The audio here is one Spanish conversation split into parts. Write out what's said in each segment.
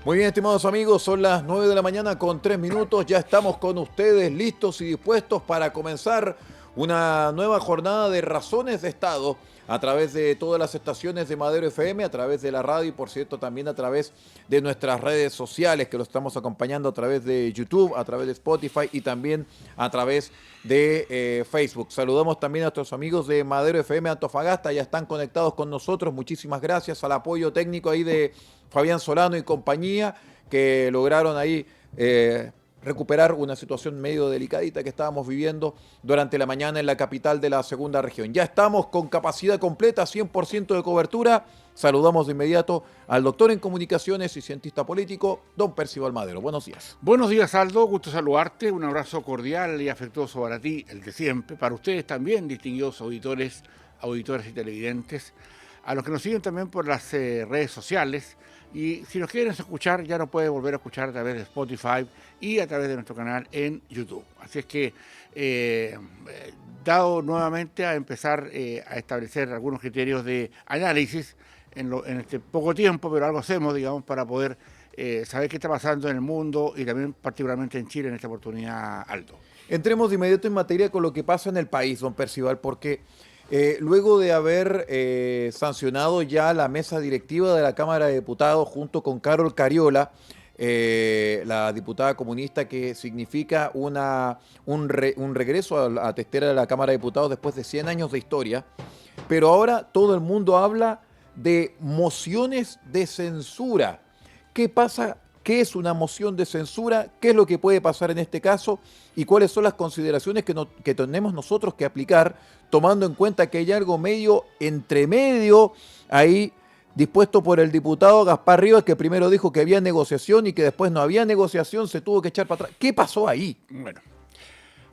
Muy bien, estimados amigos, son las 9 de la mañana con 3 minutos. Ya estamos con ustedes listos y dispuestos para comenzar una nueva jornada de Razones de Estado a través de todas las estaciones de Madero FM, a través de la radio y, por cierto, también a través de nuestras redes sociales, que lo estamos acompañando a través de YouTube, a través de Spotify y también a través de Facebook. Saludamos también a nuestros amigos de Madero FM Antofagasta, ya están conectados con nosotros. Muchísimas gracias al apoyo técnico ahí de Fabián Solano y compañía, que lograron ahí recuperar una situación medio delicadita que estábamos viviendo durante la mañana en la capital de la segunda región. Ya estamos con capacidad completa, 100% de cobertura. Saludamos de inmediato al doctor en comunicaciones y cientista político, don Percival Madero. Buenos días. Buenos días, Aldo. Gusto saludarte. Un abrazo cordial y afectuoso para ti, el de siempre. Para ustedes también, distinguidos auditores, auditoras y televidentes. A los que nos siguen también por las redes sociales. Y si nos quieren escuchar, ya nos pueden volver a escuchar a través de Spotify y a través de nuestro canal en YouTube. Así es que, dado nuevamente a empezar a establecer algunos criterios de análisis en este poco tiempo, pero algo hacemos, digamos, para poder saber qué está pasando en el mundo y también particularmente en Chile en esta oportunidad, Aldo. Entremos de inmediato en materia con lo que pasa en el país, don Percival, porque luego de haber sancionado ya la mesa directiva de la Cámara de Diputados junto con Carol Cariola, la diputada comunista, que significa un regreso a la testera de la Cámara de Diputados después de 100 años de historia, pero ahora todo el mundo habla de mociones de censura. ¿Qué pasa? ¿Qué es una moción de censura? ¿Qué es lo que puede pasar en este caso? ¿Y cuáles son las consideraciones que tenemos nosotros que aplicar, tomando en cuenta que hay algo medio entre medio ahí dispuesto por el diputado Gaspar Rivas, que primero dijo que había negociación y que después no había negociación, se tuvo que echar para atrás? ¿Qué pasó ahí? Bueno,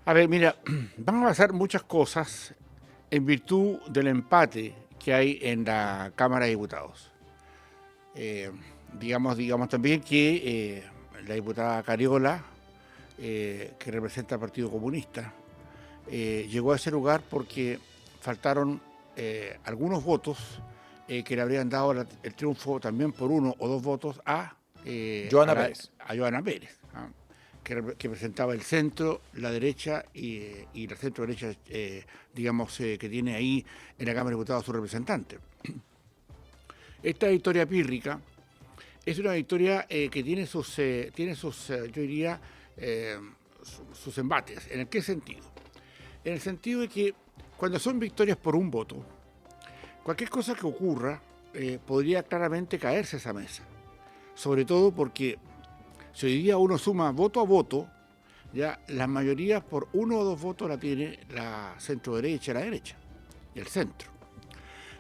a ver, mira, van a pasar muchas cosas en virtud del empate que hay en la Cámara de Diputados. Digamos también que la diputada Cariola, que representa al Partido Comunista, llegó a ese lugar porque faltaron algunos votos que le habrían dado el triunfo también por uno o dos votos a Joana Pérez. Joana Pérez, que presentaba el centro, la derecha y la centro derecha, que tiene ahí en la Cámara de Diputados su representante. Esta victoria pírrica es una victoria que tiene sus yo diría, sus embates. ¿En qué sentido? En el sentido de que cuando son victorias por un voto, cualquier cosa que ocurra podría claramente caerse esa mesa. Sobre todo porque si hoy día uno suma voto a voto, ya la mayoría por uno o dos votos la tiene la centro derecha, la derecha y el centro.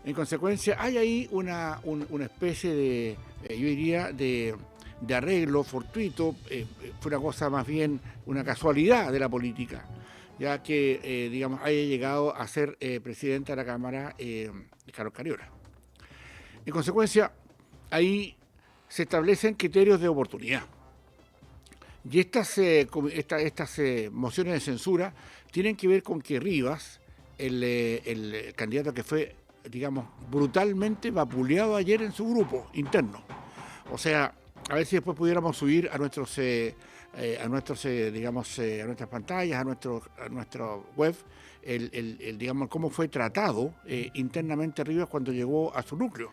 En consecuencia, hay ahí una especie de, yo diría, de arreglo fortuito. Fue una cosa más bien, una casualidad de la política, ya que, haya llegado a ser presidenta de la Cámara Carol Cariola. En consecuencia, ahí se establecen criterios de oportunidad. Y estas mociones de censura tienen que ver con que Rivas, el candidato que fue, brutalmente vapuleado ayer en su grupo interno. O sea, a ver si después pudiéramos subir a nuestras pantallas, a nuestra web, cómo fue tratado internamente Rivas cuando llegó a su núcleo.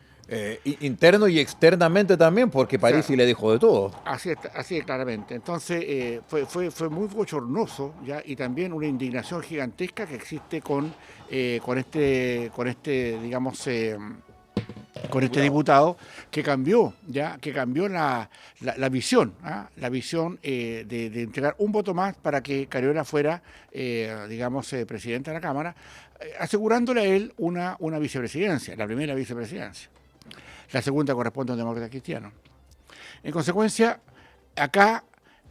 Interno y externamente también, porque Parisi le dijo de todo. Así es claramente. Entonces fue muy bochornoso, ya, y también una indignación gigantesca que existe con este diputado que cambió la visión, la visión de entregar un voto más para que Cariola fuera, presidenta de la Cámara, asegurándole a él una vicepresidencia, la primera vicepresidencia. La segunda corresponde a un demócrata cristiano. En consecuencia, acá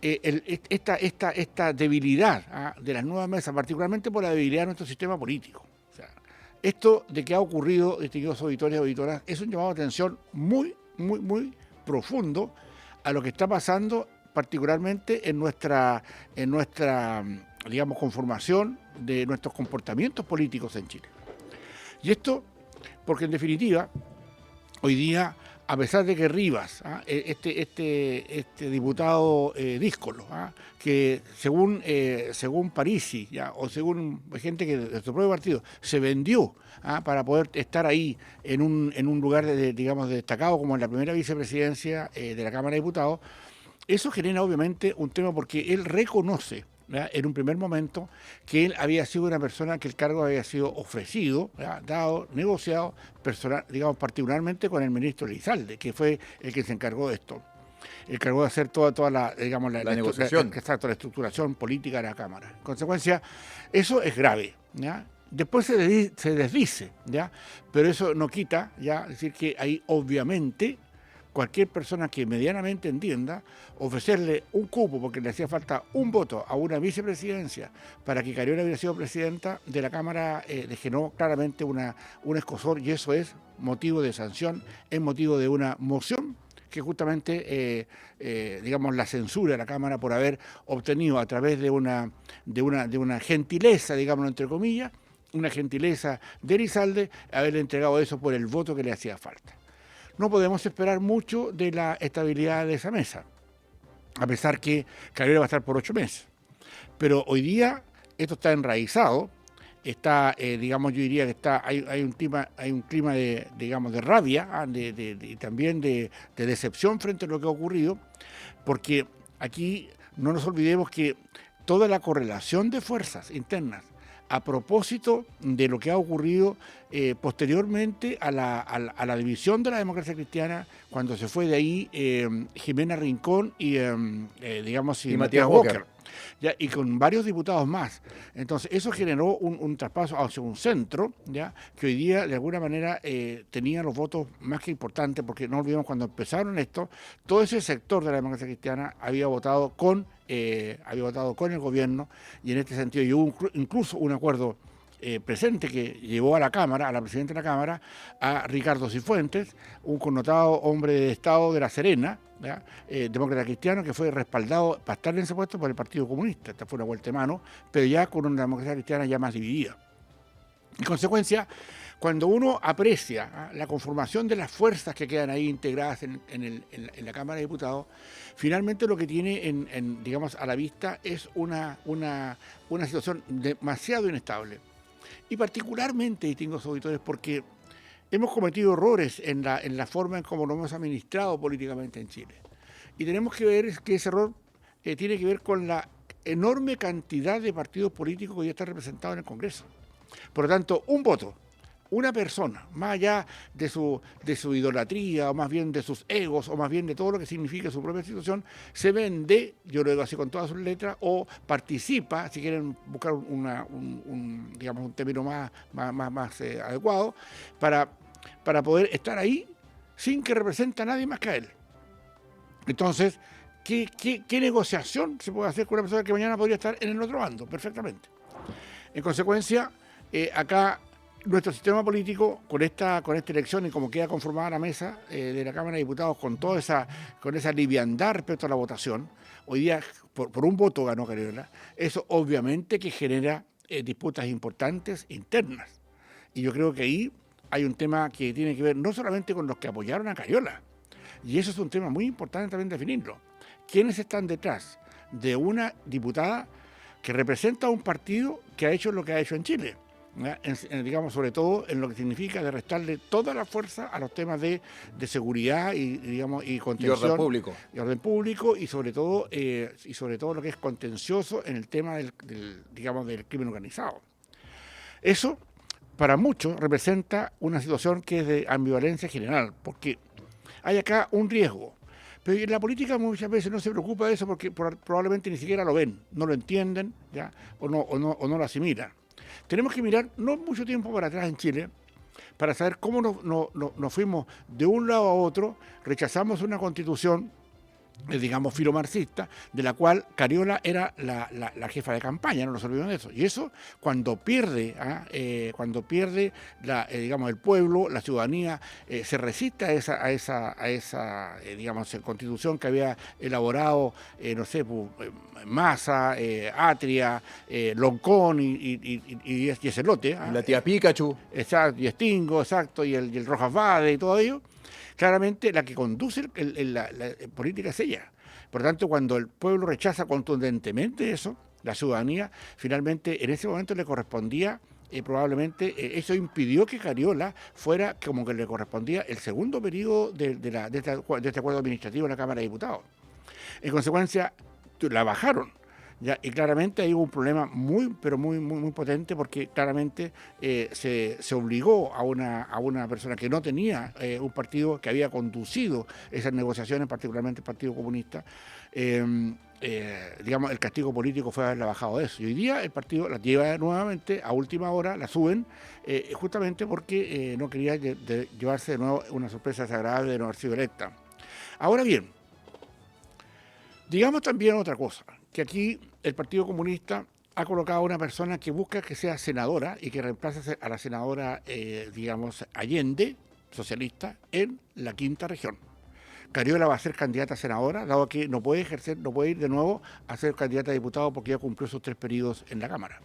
esta debilidad de las nuevas mesas, particularmente por la debilidad de nuestro sistema político. O sea, esto de que ha ocurrido, distinguidos auditores y auditoras, es un llamado de atención muy, muy, muy profundo a lo que está pasando, particularmente en nuestra conformación de nuestros comportamientos políticos en Chile. Y esto porque, en definitiva, hoy día a pesar de que Rivas, este diputado díscolo, que según Parisi, o según gente que de su propio partido, se vendió para poder estar ahí en un lugar, digamos, destacado como en la primera vicepresidencia de la Cámara de Diputados, eso genera obviamente un tema porque él reconoce, ¿verdad?, en un primer momento que él había sido una persona que el cargo había sido ofrecido, ¿verdad?, dado, negociado, digamos, particularmente con el ministro Elizalde, que fue el que se encargó de esto. El encargó de hacer toda la, digamos, la negociación. Exacto, la estructuración política de la Cámara. En consecuencia, eso es grave, ¿ya? Después se desdice, ¿ya? Pero eso no quita, ¿ya?, es decir, que ahí obviamente cualquier persona que medianamente entienda, ofrecerle un cupo porque le hacía falta un voto a una vicepresidencia para que Cariola hubiera sido presidenta de la Cámara, le generó claramente un escozor, y eso es motivo de sanción, es motivo de una moción que justamente, digamos, la censura de la Cámara por haber obtenido a través de una gentileza, digámoslo entre comillas, una gentileza de Elizalde, haberle entregado eso por el voto que le hacía falta. No podemos esperar mucho de la estabilidad de esa mesa, a pesar que Cariola va a estar por 8 meses. Pero hoy día esto está enraizado, está, digamos, yo diría que hay un clima de, digamos, de rabia, y también de decepción frente a lo que ha ocurrido, porque aquí no nos olvidemos que toda la correlación de fuerzas internas a propósito de lo que ha ocurrido posteriormente a la división de la democracia cristiana, cuando se fue de ahí Jimena Rincón y Matías Walker. ¿Ya? Y con varios diputados más. Entonces, eso generó un traspaso hacia un centro, ¿ya?, que hoy día, de alguna manera, tenía los votos más que importantes, porque no olvidemos, cuando empezaron esto, todo ese sector de la democracia cristiana había votado con el gobierno, y en este sentido, y hubo incluso un acuerdo presente que llevó a la Cámara, a la presidenta de la Cámara, a Ricardo Cifuentes, un connotado hombre de Estado de La Serena, demócrata cristiano, que fue respaldado para estar en ese puesto por el Partido Comunista. Esta fue una vuelta de mano, pero ya con una democracia cristiana ya más dividida. En consecuencia, cuando uno aprecia la conformación de las fuerzas que quedan ahí integradas en la Cámara de Diputados, finalmente lo que tiene digamos, a la vista es una situación demasiado inestable. Y particularmente, distinguidos auditores, porque hemos cometido errores en la forma en cómo lo hemos administrado políticamente en Chile. Y tenemos que ver que ese error tiene que ver con la enorme cantidad de partidos políticos que ya están representados en el Congreso. Por lo tanto, un voto, una persona, más allá de su idolatría, o más bien de sus egos, o más bien de todo lo que significa su propia situación, se vende, yo lo digo así con todas sus letras, o participa, si quieren buscar digamos, un término más adecuado, para poder estar ahí sin que represente a nadie más que a él. Entonces, ¿qué negociación se puede hacer con una persona que mañana podría estar en el otro bando perfectamente? En consecuencia, acá nuestro sistema político, con esta elección y como queda conformada la mesa de la Cámara de Diputados, con esa liviandad respecto a la votación, hoy día por un voto ganó Cariola, eso obviamente que genera disputas importantes internas. Y yo creo que ahí hay un tema que tiene que ver no solamente con los que apoyaron a Cariola, y eso es un tema muy importante también definirlo. ¿Quiénes están detrás de una diputada que representa a un partido que ha hecho lo que ha hecho en Chile? Digamos, sobre todo en lo que significa de restarle toda la fuerza a los temas de seguridad y contención y orden público, y sobre todo lo que es contencioso en el tema del crimen organizado. Eso para muchos representa una situación que es de ambivalencia general, porque hay acá un riesgo. Pero en la política muchas veces no se preocupa de eso porque probablemente ni siquiera lo ven, no lo entienden, ¿ya?, o no lo asimilan. Tenemos que mirar no mucho tiempo para atrás en Chile para saber cómo nos fuimos de un lado a otro, rechazamos una constitución, digamos, filomarxista, de la cual Cariola era la jefa de campaña, no nos olvidemos de eso. Y eso, cuando pierde digamos, el pueblo, la ciudadanía, se resiste a esa digamos, constitución que había elaborado, no sé, Massa, Atria, Loncón y ese lote. La tía Pikachu. Exacto, y Stingo, exacto, y el Rojas Vade y todo ello. Claramente la que conduce la política es ella. Por lo tanto, cuando el pueblo rechaza contundentemente eso, la ciudadanía, finalmente en ese momento le correspondía, probablemente, eso impidió que Cariola fuera como que le correspondía el segundo periodo de este acuerdo administrativo en la Cámara de Diputados. En consecuencia, la bajaron. ¿Ya? Y claramente ahí hubo un problema pero muy potente, porque claramente se obligó a una persona que no tenía un partido que había conducido esas negociaciones, particularmente el Partido Comunista, digamos, el castigo político fue haberla bajado de eso. Y hoy día el partido la lleva nuevamente a última hora, la suben, justamente porque no quería llevarse de nuevo una sorpresa desagradable de no haber sido electa. Ahora bien, digamos también otra cosa, que aquí el Partido Comunista ha colocado a una persona que busca que sea senadora y que reemplace a la senadora, digamos, Allende, socialista, en la quinta región. Cariola va a ser candidata a senadora, dado que no puede ir de nuevo a ser candidata a diputado porque ya cumplió sus 3 periodos en la Cámara.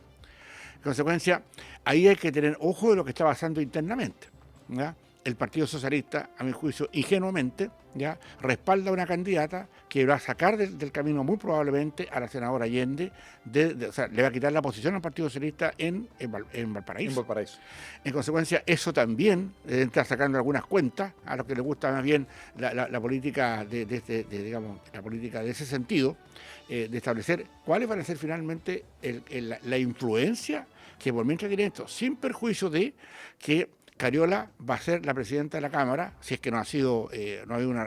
En consecuencia, ahí hay que tener ojo de lo que está pasando internamente, ¿ya? El Partido Socialista, a mi juicio, ingenuamente, ¿ya?, respalda a una candidata que va a sacar del camino muy probablemente a la senadora Allende, o sea, le va a quitar la posición al Partido Socialista en Valparaíso. En consecuencia, eso también está sacando algunas cuentas a los que les gusta más bien la política digamos, la política de ese sentido, de establecer cuáles van a ser finalmente la influencia que por mientras tiene esto, sin perjuicio de que Cariola va a ser la presidenta de la Cámara, si es que no ha habido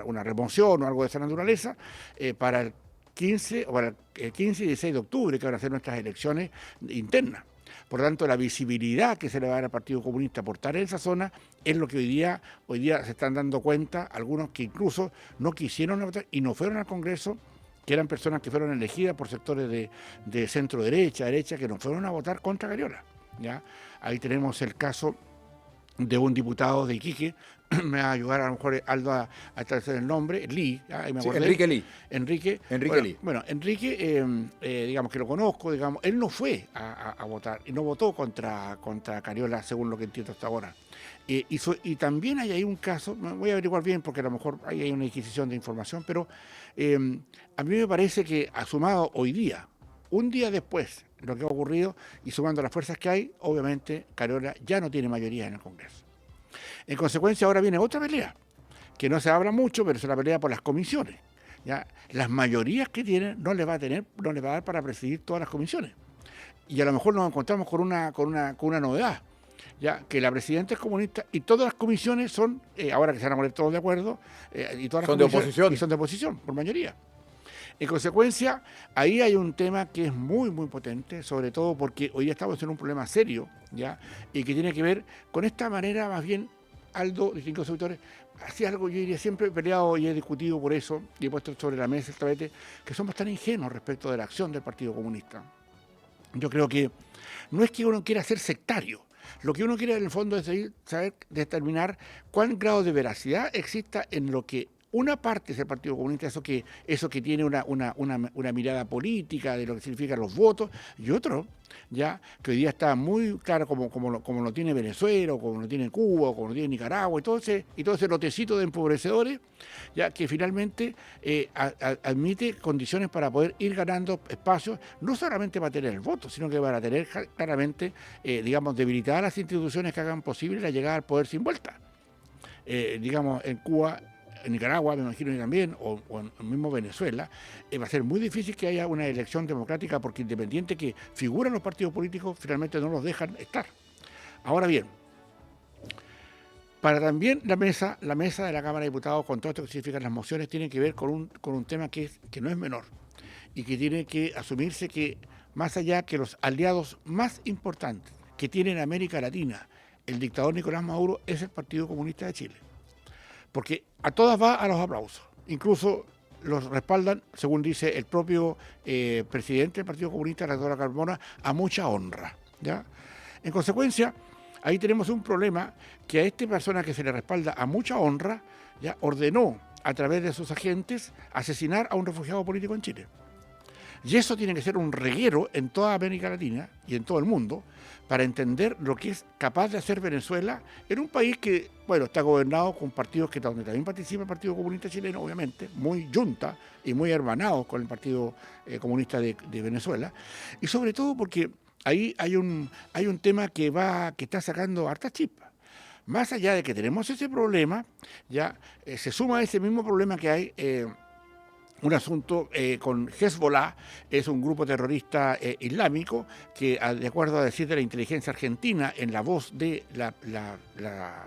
una remoción o algo de esa naturaleza, para el 15 y 16 de octubre, que van a ser nuestras elecciones internas. Por lo tanto, la visibilidad que se le va a dar al Partido Comunista por estar en esa zona es lo que hoy día se están dando cuenta algunos que incluso no quisieron votar y no fueron al Congreso, que eran personas que fueron elegidas por sectores de centro-derecha, que no fueron a votar contra Cariola, ¿ya? Ahí tenemos el caso de un diputado de Iquique, me va a ayudar a lo mejor Aldo a establecer el nombre, Lee, ahí me acordé. Sí, Enrique Lee. Enrique Lee. Bueno, Enrique, digamos que lo conozco, digamos, él no fue a votar y no votó contra Cariola, según lo que entiendo hasta ahora. Y también hay ahí un caso, voy a averiguar bien porque a lo mejor hay una adquisición de información, pero a mí me parece que asumado hoy día, un día después, lo que ha ocurrido y sumando las fuerzas que hay, obviamente Cariola ya no tiene mayoría en el Congreso. En consecuencia, ahora viene otra pelea, que no se habla mucho, pero es la pelea por las comisiones, ¿ya? Las mayorías que tiene no le va a dar para presidir todas las comisiones. Y a lo mejor nos encontramos con una novedad, ya que la presidenta es comunista y todas las comisiones son, ahora que se van a poner todos de acuerdo, y todas las son de oposición. Y son de oposición, por mayoría. En consecuencia, ahí hay un tema que es muy potente, sobre todo porque hoy día estamos en un problema serio, ¿ya? Y que tiene que ver con esta manera, más bien, Aldo, distintos autores, hacía algo, yo diría, siempre he peleado y he discutido por eso, y he puesto sobre la mesa esta vez, que son bastante ingenuos respecto de la acción del Partido Comunista. Yo creo que no es que uno quiera ser sectario, lo que uno quiere en el fondo es saber determinar cuál grado de veracidad exista en lo que una parte es el Partido Comunista, eso que tiene una mirada política de lo que significan los votos, y otro, ya que hoy día está muy claro como lo tiene Venezuela, o como lo tiene Cuba, o como lo tiene Nicaragua, y todo ese lotecito de empobrecedores, ya que finalmente admite condiciones para poder ir ganando espacios, no solamente para tener el voto, sino que para tener claramente, digamos, debilitadas las instituciones que hagan posible la llegada al poder sin vuelta. Digamos, en Cuba, en Nicaragua, me imagino, y también, o en el mismo Venezuela, va a ser muy difícil que haya una elección democrática porque independiente que figuran los partidos políticos, finalmente no los dejan estar. Ahora bien, para también la mesa de la Cámara de Diputados, con todo esto que significan las mociones, tiene que ver con un tema que no es menor y que tiene que asumirse que, más allá que los aliados más importantes que tiene en América Latina el dictador Nicolás Maduro es el Partido Comunista de Chile. Porque a todas va a los aplausos. Incluso los respaldan, según dice el propio presidente del Partido Comunista, la doctora Carmona, a mucha honra, ¿ya? En consecuencia, ahí tenemos un problema que a esta persona que se le respalda a mucha honra, ya ordenó a través de sus agentes asesinar a un refugiado político en Chile. Y eso tiene que ser un reguero en toda América Latina y en todo el mundo para entender lo que es capaz de hacer Venezuela en un país que, bueno, está gobernado con partidos que donde también participa el Partido Comunista Chileno, obviamente, muy junta y muy hermanados con el Partido Comunista de Venezuela, y sobre todo porque ahí hay un tema que está sacando harta chispa. Más allá de que tenemos ese problema, ya se suma a ese mismo problema que hay un asunto con Hezbollah, es un grupo terrorista islámico que, de acuerdo a decir de la inteligencia argentina, en la voz de la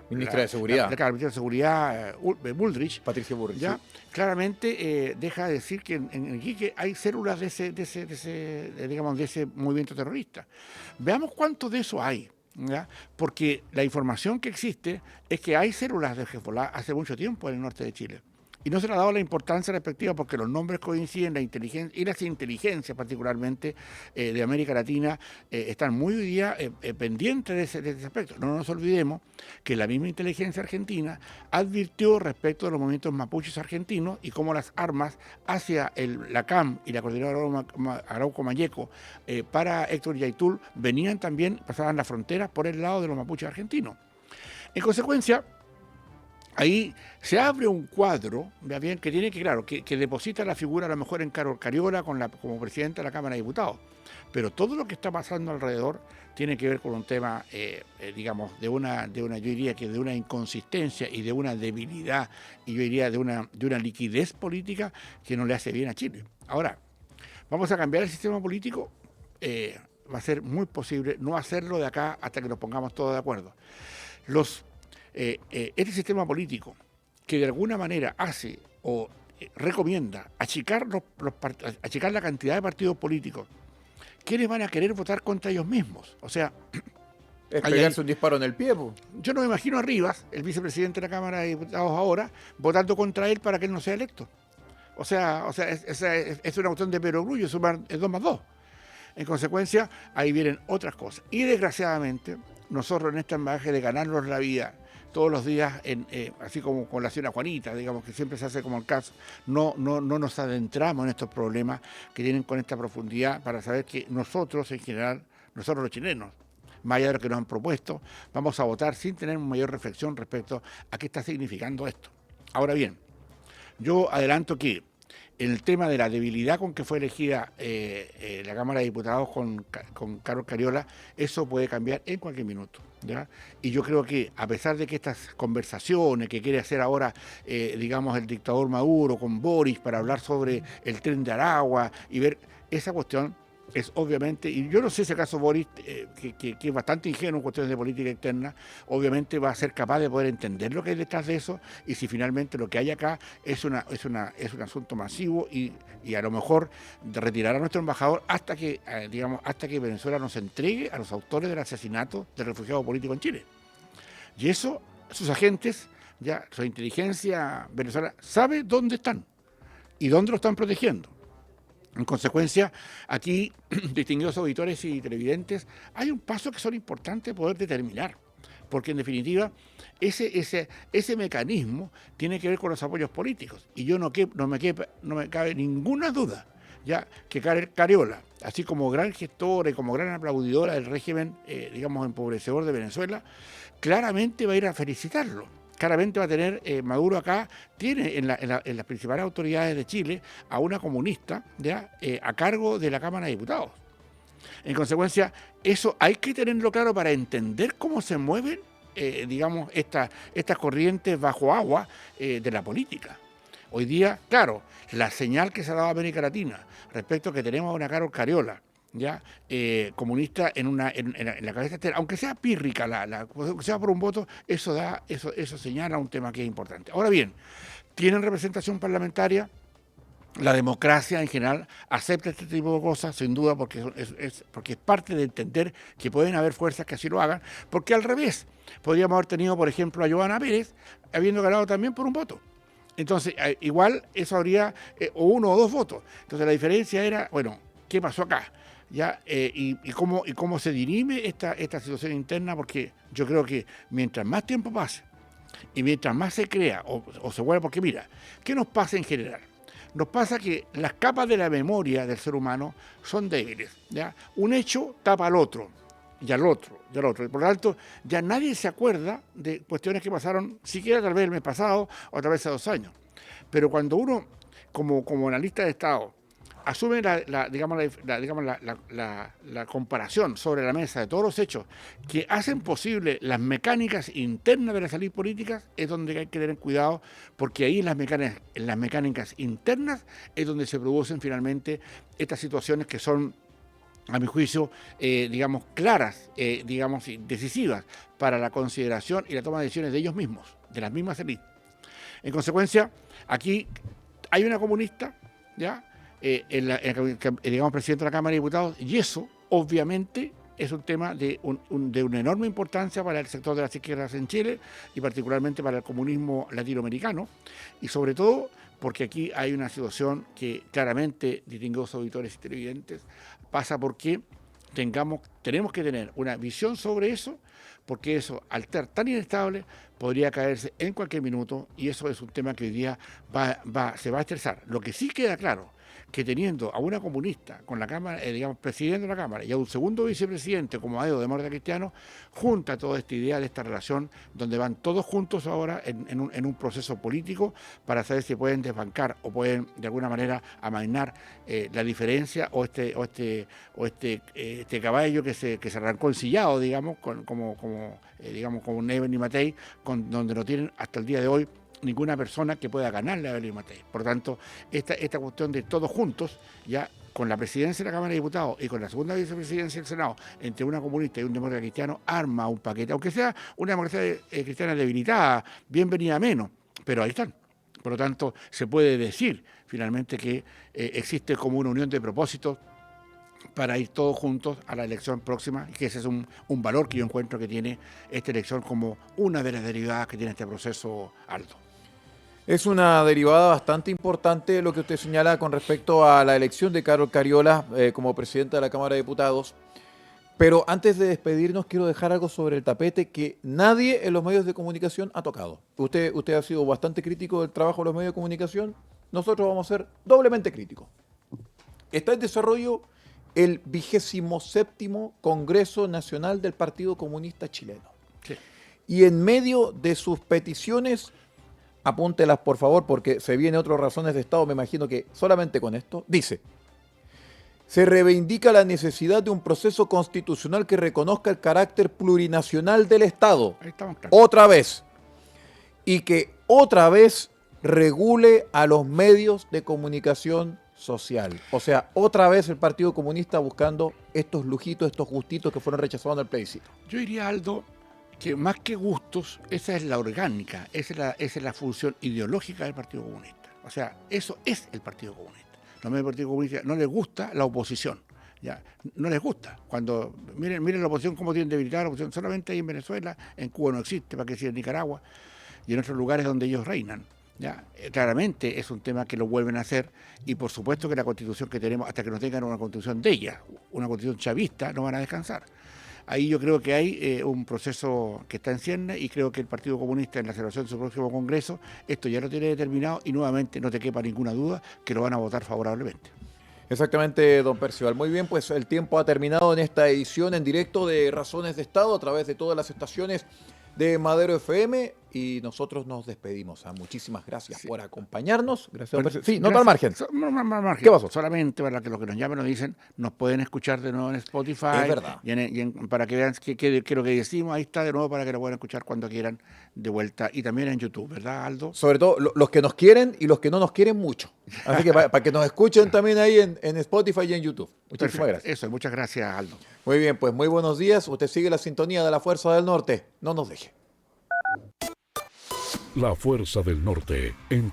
Ministra de Seguridad. La ministra de Seguridad, Bullrich, Patricia Bullrich, ya, sí. claramente deja de decir que en Iquique hay células de ese movimiento terrorista. Veamos cuánto de eso hay. ¿Ya? Porque la información que existe es que hay células de Hezbollah hace mucho tiempo en el norte de Chile. Y no se le ha dado la importancia respectiva porque los nombres coinciden, la inteligencia y las inteligencias particularmente de América Latina están muy hoy día pendientes de ese aspecto. No nos olvidemos que la misma inteligencia argentina advirtió respecto de los movimientos mapuches argentinos y cómo las armas hacia la CAM y la coordinadora Arauco Mayeco para Héctor Yaitul venían también, pasaban la frontera por el lado de los mapuches argentinos. En consecuencia, ahí se abre un cuadro, ¿ya bien? Que tiene que, claro, que deposita la figura a lo mejor en Carol Cariola como presidente de la Cámara de Diputados. Pero todo lo que está pasando alrededor tiene que ver con un tema, digamos, yo diría que de una inconsistencia y de una debilidad, y yo diría de una liquidez política que no le hace bien a Chile. Ahora, ¿vamos a cambiar el sistema político? Va a ser muy posible no hacerlo de acá hasta que nos pongamos todos de acuerdo. Este sistema político que de alguna manera hace o recomienda achicar la cantidad de partidos políticos, ¿quiénes van a querer votar contra ellos mismos? O sea, es pegarse un disparo en el pie, pues. Yo no me imagino a Rivas, el vicepresidente de la Cámara de Diputados ahora, votando contra él para que él no sea electo. O sea es una cuestión de perogrullo, sumar 2 más 2. En consecuencia, ahí vienen otras cosas. Y desgraciadamente, nosotros en este embaraje de ganarnos la vida todos los días, así como con la señora Juanita, digamos que siempre se hace como el caso, no nos adentramos en estos problemas que tienen con esta profundidad para saber que nosotros en general, nosotros los chilenos, más allá de lo que nos han propuesto, vamos a votar sin tener mayor reflexión respecto a qué está significando esto. Ahora bien, yo adelanto que en el tema de la debilidad con que fue elegida la Cámara de Diputados con Carol Cariola, eso puede cambiar en cualquier minuto, ¿ya? Y yo creo que a pesar de que estas conversaciones que quiere hacer ahora, digamos, el dictador Maduro con Boris para hablar sobre el tren de Aragua y ver esa cuestión, es obviamente, y yo no sé si acaso Boris, que es bastante ingenuo en cuestiones de política externa, obviamente va a ser capaz de poder entender lo que hay detrás de eso y si finalmente lo que hay acá es un asunto masivo y a lo mejor de retirar a nuestro embajador hasta que Venezuela nos entregue a los autores del asesinato del refugiado político en Chile. Y eso, sus agentes, ya su inteligencia venezolana sabe dónde están y dónde lo están protegiendo. En consecuencia, aquí, distinguidos auditores y televidentes, hay un paso que son importantes poder determinar, porque en definitiva ese mecanismo tiene que ver con los apoyos políticos, y yo no me cabe ninguna duda ya que Cariola, así como gran gestora y como gran aplaudidora del régimen, digamos, empobrecedor de Venezuela, claramente va a ir a felicitarlo. Claramente va a tener, Maduro acá tiene en las principales autoridades de Chile a una comunista ya a cargo de la Cámara de Diputados. En consecuencia, eso hay que tenerlo claro para entender cómo se mueven, digamos, estas corrientes bajo agua de la política. Hoy día, claro, la señal que se ha dado a América Latina respecto a que tenemos a una Carol Cariola, ya comunista en la cabeza externa, aunque sea pírrica, aunque sea por un voto, eso señala un tema que es importante. Ahora bien, tienen representación parlamentaria, la democracia en general acepta este tipo de cosas, sin duda, porque es parte de entender que pueden haber fuerzas que así lo hagan, porque al revés, podríamos haber tenido, por ejemplo, a Johanna Pérez, habiendo ganado también por un voto. Entonces, igual eso habría o 1 o 2 votos. Entonces la diferencia era, bueno, ¿qué pasó acá? ¿Ya? Y cómo se dirime esta situación interna, porque yo creo que mientras más tiempo pase y mientras más se crea o se vuelva, porque mira, ¿qué nos pasa en general? nos pasa que las capas de la memoria del ser humano son débiles, ¿ya? Un hecho tapa al otro, y al otro, y al otro. Y por lo tanto, ya nadie se acuerda de cuestiones que pasaron, siquiera tal vez el mes pasado o tal vez hace 2 años. Pero cuando uno, como analista de Estado, asume la comparación sobre la mesa de todos los hechos que hacen posible las mecánicas internas de las élites políticas, es donde hay que tener cuidado, porque ahí en las mecánicas internas es donde se producen finalmente estas situaciones que son, a mi juicio, claras, decisivas para la consideración y la toma de decisiones de ellos mismos, de las mismas élites. En consecuencia, aquí hay una comunista, ¿ya?, presidente de la Cámara de Diputados, y eso, obviamente, es un tema de una enorme importancia para el sector de las izquierdas en Chile y particularmente para el comunismo latinoamericano, y sobre todo porque aquí hay una situación que claramente, distinguidos auditores y televidentes, pasa porque tenemos que tener una visión sobre eso, porque eso, al estar tan inestable, podría caerse en cualquier minuto, y eso es un tema que hoy día se va a estresar. Lo que sí queda claro, que teniendo a una comunista con la Cámara, presidente de la Cámara, y a un segundo vicepresidente como Aedo de Demócrata Cristiano, junta toda esta idea de esta relación donde van todos juntos ahora en un proceso político para saber si pueden desbancar o pueden de alguna manera amainar la diferencia o este caballo que se arrancó ensillado, como Neven y Matei, donde no tienen hasta el día de hoy ninguna persona que pueda ganarle a Evelyn Matei. Por lo tanto, esta cuestión de todos juntos, ya con la presidencia de la Cámara de Diputados y con la segunda vicepresidencia del Senado, entre una comunista y un demócrata cristiano, arma un paquete, aunque sea una democracia cristiana debilitada, bienvenida menos, pero ahí están. Por lo tanto, se puede decir finalmente que existe como una unión de propósitos para ir todos juntos a la elección próxima, y que ese es un valor que yo encuentro que tiene esta elección como una de las derivadas que tiene este proceso, Aldo. Es una derivada bastante importante lo que usted señala con respecto a la elección de Carol Cariola como presidenta de la Cámara de Diputados. Pero antes de despedirnos, quiero dejar algo sobre el tapete que nadie en los medios de comunicación ha tocado. Usted ha sido bastante crítico del trabajo de los medios de comunicación. Nosotros vamos a ser doblemente críticos. Está en desarrollo el 27º Congreso Nacional del Partido Comunista Chileno. Sí. Y en medio de sus peticiones, apúntelas por favor, porque se vienen otras razones de Estado, me imagino que solamente con esto, dice: se reivindica la necesidad de un proceso constitucional que reconozca el carácter plurinacional del Estado, Ahí estamos claros. otra vez, y que otra vez regule a los medios de comunicación social. O sea, otra vez el Partido Comunista buscando estos lujitos, estos gustitos que fueron rechazados en el plebiscito. Yo diría, Aldo, que más que gustos, esa es la orgánica, esa es la función ideológica del Partido Comunista. O sea, eso es el Partido Comunista. Los medios del Partido Comunista no les gusta la oposición, ¿ya? No les gusta. Cuando miren la oposición, cómo tienen debilitada la oposición, solamente ahí en Venezuela, en Cuba no existe, para que sea en Nicaragua, y en otros lugares donde ellos reinan. ¿Ya? Claramente es un tema que lo vuelven a hacer, y por supuesto que la constitución que tenemos, hasta que no tengan una constitución de ellas, una constitución chavista, no van a descansar. Ahí yo creo que hay un proceso que está en ciernes, y creo que el Partido Comunista, en la celebración de su próximo Congreso, esto ya lo tiene determinado, y nuevamente no te quepa ninguna duda que lo van a votar favorablemente. Exactamente, don Percival. Muy bien, pues el tiempo ha terminado en esta edición en directo de Razones de Estado a través de todas las estaciones de Madero FM, y nosotros nos despedimos. Muchísimas gracias por acompañarnos. Gracias, don Percival. Sí, nota al margen. No, margen. ¿Qué pasó? Solamente para que los que nos llamen nos dicen, nos pueden escuchar de nuevo en Spotify. Es verdad. Para que vean qué es lo que decimos, ahí está de nuevo para que lo puedan escuchar cuando quieran de vuelta. Y también en YouTube, ¿verdad, Aldo? Sobre todo los que nos quieren y los que no nos quieren mucho. Así que para que nos escuchen también ahí en Spotify y en YouTube. Muchísimas gracias. Eso, muchas gracias, Aldo. Muy bien, pues muy buenos días. Usted sigue la sintonía de la Fuerza del Norte. No nos deje. La Fuerza del Norte en